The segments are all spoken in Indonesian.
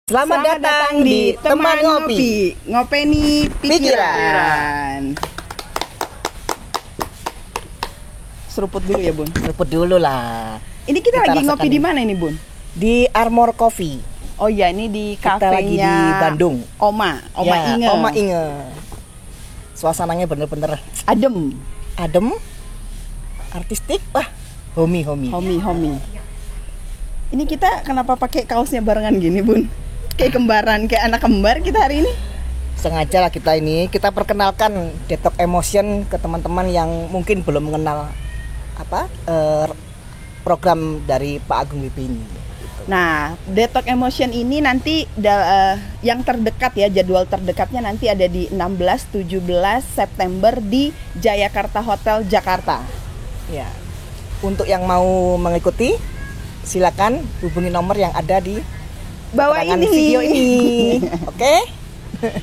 Selamat datang di Teman Ngopi. Ngopeni pikiran. Seruput dulu ya, Bun. Seruput dulu lah. Ini kita lagi ngopi rasakan di mana ini, Bun? Di Armor Coffee. Oh iya, ini di Kita lagi kafenya di Bandung. Oma Ya, Inge. Oma Inge. Suasananya bener-bener Adem. adem, artistik, wah, homey. Homi. Ini kita kenapa pakai kaosnya barengan gini, Bun? Kayak kembaran, kayak anak kembar kita hari ini. Sengaja lah kita perkenalkan Detox Emotion ke teman-teman yang mungkin belum mengenal program dari Pak Agung WP ini. Nah, Detox Emotion ini nanti yang terdekat ya, jadwal terdekatnya nanti ada di 16-17 September di Jayakarta Hotel Jakarta. Ya. Untuk yang mau mengikuti, silakan hubungi nomor yang ada di Bawah keterangan ini. video ini. Oke?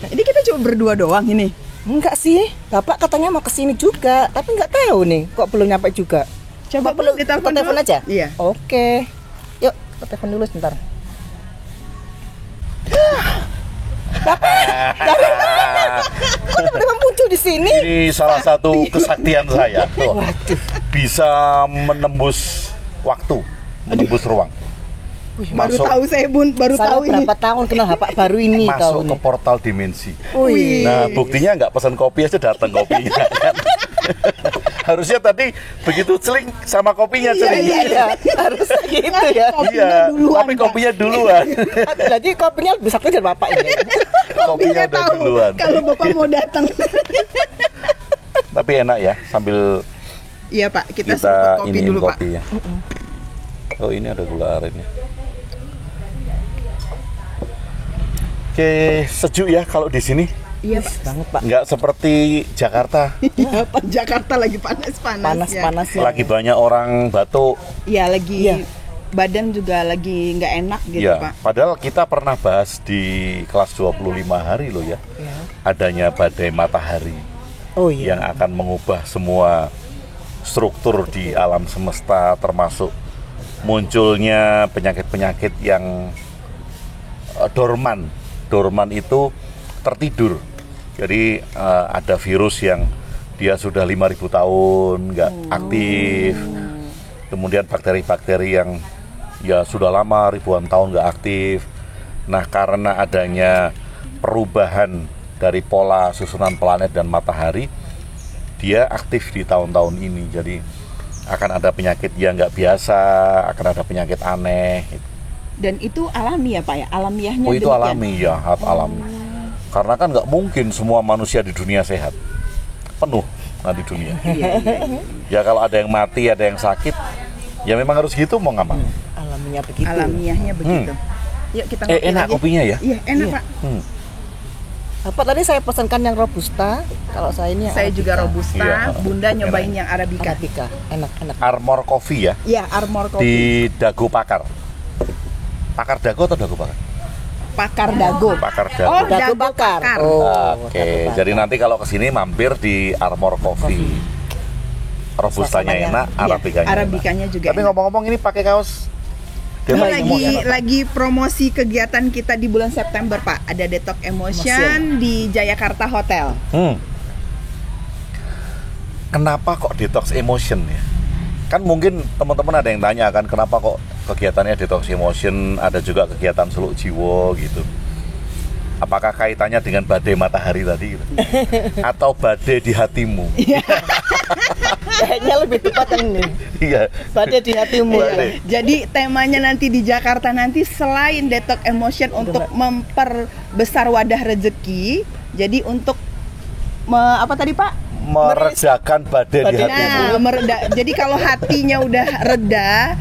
Ini kita cuma berdua doang ini. Enggak sih, Bapak katanya mau kesini juga, tapi nggak tahu nih, kok belum nyampe juga. Coba Bapak perlu ditelepon telepon dulu. aja? Iya. Oke. Yuk, kita telepon dulu sebentar. Bapak, dari mana? Kok tiba-tiba muncul di sini? Ini salah satu kesaktian saya. Tuh, Waduh. bisa menembus waktu, menembus ruang. Baru tahu saya, Bun, baru Saya tahu ini. berapa tahun kenal Bapak baru ini Masuk tahu ke nih. portal dimensi. Wih. Nah, buktinya nggak pesan kopi aja datang kopinya. Kan? Harusnya tadi begitu celing sama kopinya celing. Iya, harus gitu ya. Kopinya Iya, duluan, tapi Pak. kopinya duluan. Jadi kopinya lebih sakit dari Bapak ini. Kopinya udah tahu duluan. kalau Bapak mau datang. Tapi enak ya sambil Iya, Pak, kita seruput kita kopi iniin dulu, Pak. kopi ya. Oh, ini ada gula arennya. Oke, sejuk ya kalau di sini. Iya, Pak. Banget Pak. Nggak seperti Jakarta. Iya, Pak, Jakarta lagi panas-panas ya. Panas ya. Lagi banyak orang batuk. Iya, lagi Iya. badan juga lagi nggak enak gitu, Ya, Pak. padahal kita pernah bahas di kelas 25 hari loh ya. Ya. Adanya badai matahari Oh iya. yang akan mengubah semua struktur di alam semesta, termasuk munculnya penyakit-penyakit yang dorman. Dorman itu tertidur. Jadi ada virus yang dia sudah 5.000 tahun nggak aktif. Kemudian bakteri-bakteri yang ya sudah lama ribuan tahun nggak aktif. Nah, karena adanya perubahan dari pola susunan planet dan matahari, dia aktif di tahun-tahun ini. Jadi akan ada penyakit yang nggak biasa, akan ada penyakit aneh. Dan itu alami ya, Pak ya? Alamiahnya Oh, itu demikian? alami ya, alami. Karena kan nggak mungkin semua manusia di dunia sehat, penuh di dunia. Ya kalau ada yang mati, ada yang sakit, ya memang harus gitu mau nggak mau. Alaminya begitu. Alamiahnya begitu. Yuk kita ngopi Enak lagi. kopinya ya. Iya, enak, Iya. Pak. Bapak tadi saya pesankan yang robusta, kalau saya ini yang Saya juga Arabica. robusta, Iya. Bunda nyobain yang Arabica. Arabica, enak. Armor Coffee ya, Iya, Armor Coffee. di Dago Pakar. Pakar Dago atau Dago Pakar? Pakar Dago. Pakar Dago. Oh, Dago Dago bakar. Pakar. Oh, Oke, Dago bakar. jadi nanti kalau kesini mampir di Armor Coffee. Robustanya Suasananya, enak, Iya, Arabicanya enak. Arabicanya juga Tapi enak. ngomong-ngomong ini pakai kaos Ini Detox Emotion. lagi promosi kegiatan kita di bulan September, Pak. Ada Detox Emotion di Jayakarta Hotel. Kenapa kok Detox Emotion ya? Kan mungkin teman-teman ada yang tanya kan, kenapa kok kegiatannya Detox Emotion, ada juga kegiatan Seluk Jiwo gitu. Apakah kaitannya dengan badai matahari tadi gitu? Atau badai di hatimu? Kayaknya lebih tepat yang ini. Iya. Badai di hatimu. Badai. Jadi temanya nanti di Jakarta nanti selain Detox Emotion untuk memperbesar wadah rezeki, jadi untuk apa tadi, Pak? Meredakan badai di hatimu. Nah, jadi kalau hatinya udah reda,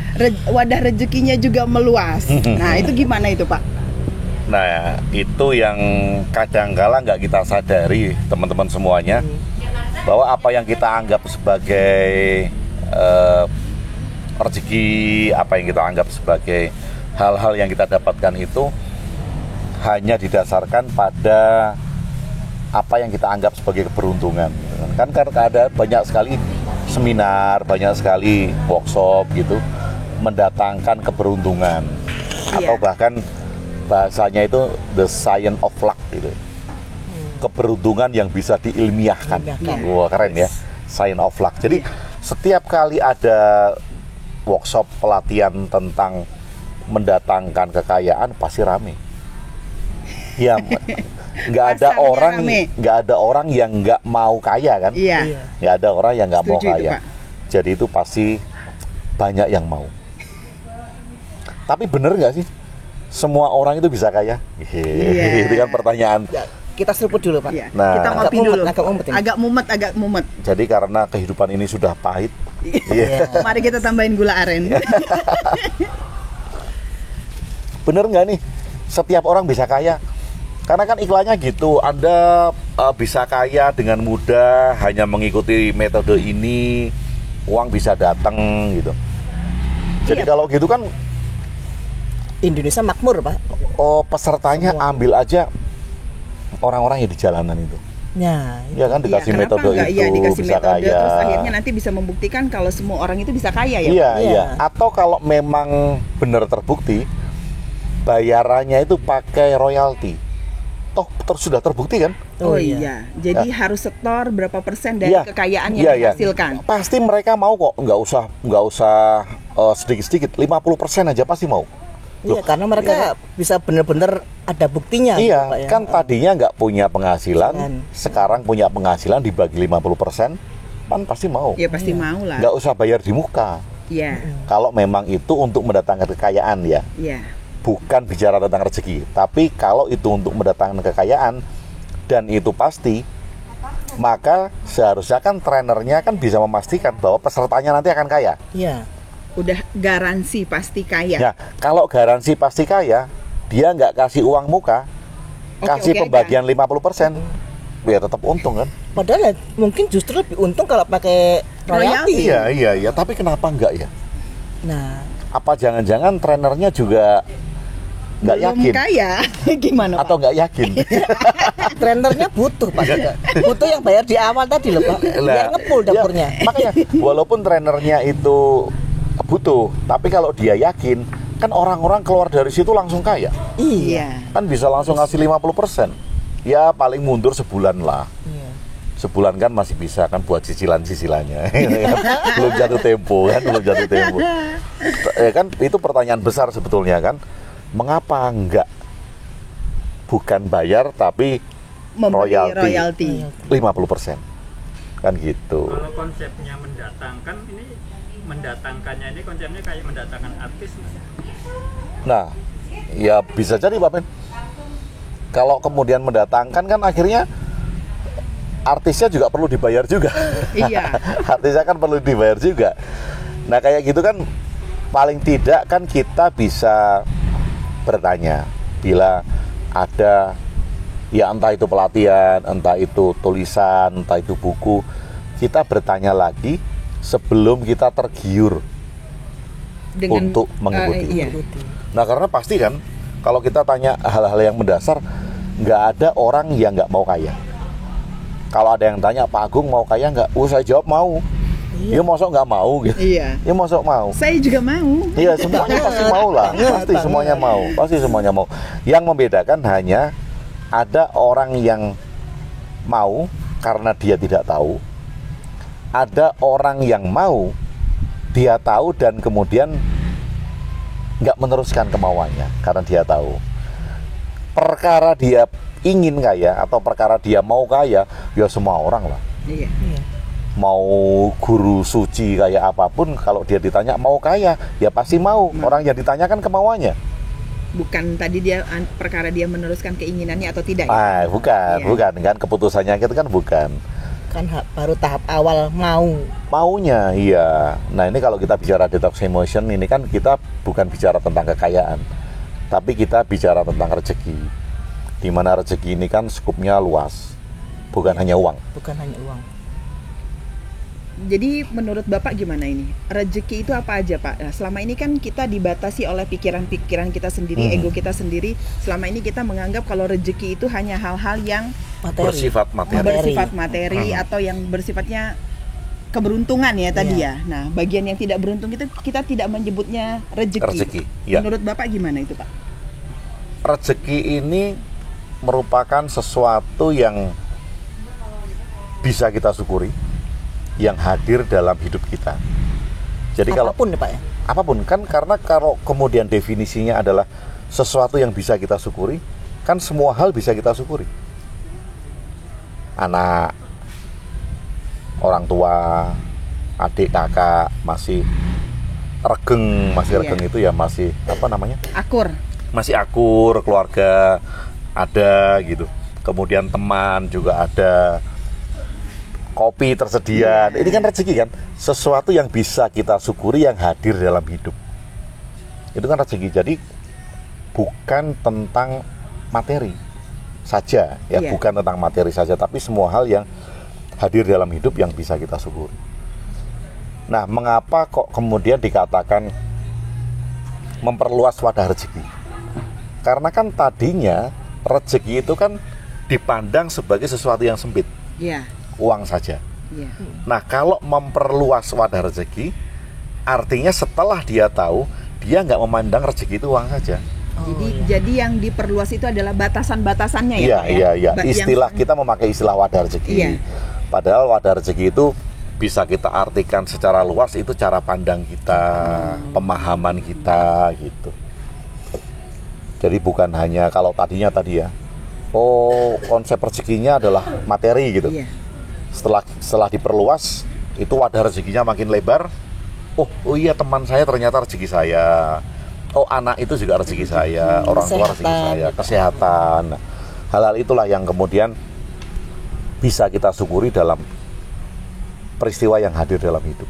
wadah rezekinya juga meluas. Nah, itu gimana itu, Pak? Nah, itu yang kadang-kala nggak kita sadari teman-teman semuanya, bahwa apa yang kita anggap sebagai rezeki, apa yang kita anggap sebagai hal-hal yang kita dapatkan itu hanya didasarkan pada apa yang kita anggap sebagai keberuntungan. Kan karena ada banyak sekali seminar, banyak sekali workshop gitu mendatangkan keberuntungan, atau bahkan Bahasanya itu the science of luck gitu. Keberuntungan yang bisa diilmiahkan. Wah, keren ya. Science of luck. Jadi setiap kali ada workshop pelatihan tentang mendatangkan kekayaan pasti rame. Ya, nggak ada orang yang nggak mau kaya kan? Iya. Nggak ada orang yang nggak mau Setuju itu, kaya. Pak. Jadi itu pasti banyak yang mau. Tapi bener nggak sih semua orang itu bisa kaya? Iya. Itu kan pertanyaan. Ya, kita seruput dulu Pak. Iya. Nah. Kita ngopi Agak mumet, dulu. agak mumet ini. Agak mumet. Jadi karena kehidupan ini sudah pahit, iya. Mari kita tambahin gula aren. Bener nggak nih? Setiap orang bisa kaya. Karena kan iklannya gitu, Anda bisa kaya dengan mudah hanya mengikuti metode ini, uang bisa datang gitu. Jadi kalau gitu kan, Indonesia makmur Pak. pesertanya ambil aja orang-orang yang di jalanan itu. Nah, Ya kan dikasih Kenapa metode nggak? itu Iya, dikasih bisa metode, kaya. terus akhirnya nanti bisa membuktikan kalau semua orang itu bisa kaya ya. Iya, Pak? iya. Atau kalau memang benar terbukti, bayarannya itu pakai royalti. Toh sudah terbukti kan? Oh iya. Jadi harus setor berapa persen dari Iya. kekayaan yang Iya, iya. dihasilkan. Pasti mereka mau kok, nggak usah sedikit-sedikit, 50% aja pasti mau. Iya, karena mereka bisa benar-benar ada buktinya. Iya, Pak, ya. kan tadinya nggak punya penghasilan, Kan. sekarang punya penghasilan dibagi 50%, kan pasti mau. Ya pasti mau lah. Nggak usah bayar di muka. Iya. Kalau memang itu untuk mendatangkan kekayaan ya. Iya. Bukan bicara tentang rezeki, tapi kalau itu untuk mendatangkan kekayaan dan itu pasti, maka seharusnya kan trenernya kan bisa memastikan bahwa pesertanya nanti akan kaya. Iya. Udah garansi pasti kaya. Ya, kalau garansi pasti kaya, dia nggak kasih uang muka, kasih Oke-oke pembagian 50%, ya tetap untung kan? Padahal ya, mungkin justru lebih untung kalau pakai royalti. Iya, tapi kenapa nggak ya? Nah, Apa jangan-jangan trenernya juga nggak Belum yakin? kaya. Gimana Atau Pak? nggak yakin? trenernya butuh Pak juga. Butuh yang bayar di awal tadi loh Pak. Biar Lah, ngepul dapurnya. ya, makanya walaupun trenernya itu butuh, tapi kalau dia yakin, kan orang-orang keluar dari situ langsung kaya. Iya. Kan bisa langsung ngasih 50%. Ya paling mundur sebulan lah. Iya. Sebulan kan masih bisa kan buat cicilan-cicilannya. Belum jatuh tempo kan, belum jatuh tempo. Kan itu pertanyaan besar sebetulnya kan. Mengapa enggak bukan bayar tapi Memberi royalti royalti. 50%? Kan gitu. Kalau konsepnya mendatangkan ini, mendatangkannya ini konsepnya kayak mendatangkan artis. Nah, ya bisa jadi Pak Ben. Kalau kemudian mendatangkan kan akhirnya artisnya juga perlu dibayar juga. Iya. Artisnya kan perlu dibayar juga. Nah kayak gitu kan paling tidak kan kita bisa bertanya bila ada ya entah itu pelatihan, entah itu tulisan, entah itu buku, kita bertanya lagi sebelum kita tergiur untuk mengikuti. Iya. Nah karena pasti kan kalau kita tanya hal-hal yang mendasar, nggak ada orang yang nggak mau kaya. Kalau ada yang tanya Pak Agung mau kaya nggak? Saya jawab mau. Ya masuk nggak mau gitu. Iya. Ya masuk mau. Saya juga mau. Iya semuanya pasti mau lah. Pasti semuanya mau. Pasti semuanya mau. Yang membedakan hanya ada orang yang mau karena dia tidak tahu. Ada orang yang mau dia tahu dan kemudian nggak meneruskan kemauannya karena dia tahu. Perkara dia ingin kaya atau perkara dia mau kaya, ya semua orang lah. Iya. Mau guru suci kayak apapun, kalau dia ditanya mau kaya, ya pasti mau. Orang yang ditanyakan kemauannya. Bukan tadi dia perkara dia meneruskan keinginannya atau tidak. Ah, bukan, Iya. bukan kan keputusannya itu kan bukan. Kan baru tahap awal mau. Maunya, iya. Nah ini kalau kita bicara detox emotion, ini kan kita bukan bicara tentang kekayaan, tapi kita bicara tentang rezeki. Di mana rezeki ini kan skupnya luas, bukan hanya uang. Bukan hanya uang. Jadi menurut Bapak gimana ini? Rezeki itu apa aja Pak? Nah, selama ini kan kita dibatasi oleh pikiran-pikiran kita sendiri, ego kita sendiri. Selama ini kita menganggap kalau rezeki itu hanya hal-hal yang Materi. Bersifat materi. bersifat materi atau yang bersifatnya keberuntungan ya tadi ya. Nah, bagian yang tidak beruntung itu kita tidak menyebutnya rezeki. Rezeki, ya. Menurut Bapak gimana itu Pak? rezeki ini merupakan sesuatu yang bisa kita syukuri, yang hadir dalam hidup kita. Jadi Apapun ya Pak ya. apapun kan, karena kalau kemudian definisinya adalah sesuatu yang bisa kita syukuri, kan semua hal bisa kita syukuri. Anak, orang tua, adik, kakak masih regeng, itu ya masih apa namanya? Akur. Masih akur, keluarga ada gitu. Kemudian teman juga ada. Kopi tersedia. Ini kan rezeki kan, sesuatu yang bisa kita syukuri yang hadir dalam hidup. Itu kan rezeki. Jadi bukan tentang materi saja ya, Iya. bukan tentang materi saja, tapi semua hal yang hadir dalam hidup yang bisa kita syukuri. Nah, mengapa kok kemudian dikatakan memperluas wadah rezeki? Karena kan tadinya rezeki itu kan dipandang sebagai sesuatu yang sempit, Iya. uang saja. Iya. Nah, kalau memperluas wadah rezeki, artinya setelah dia tahu, dia nggak memandang rezeki itu uang saja. Jadi yang diperluas itu adalah batasan-batasannya ya, Iya, Pak ya? iya, iya. Yang- Istilah kita memakai istilah wadah rezeki. Iya. Padahal wadah rezeki itu bisa kita artikan secara luas, itu cara pandang kita, pemahaman kita gitu. Jadi bukan hanya kalau tadinya tadi ya, oh konsep rezekinya adalah materi gitu. Iya. Setelah diperluas, itu wadah rezekinya makin lebar. Oh iya, teman saya ternyata rezeki saya. Oh, anak itu juga rezeki saya, orang tua rezeki Kesehatan. saya, kesehatan. Hal-hal itulah yang kemudian bisa kita syukuri dalam peristiwa yang hadir dalam hidup.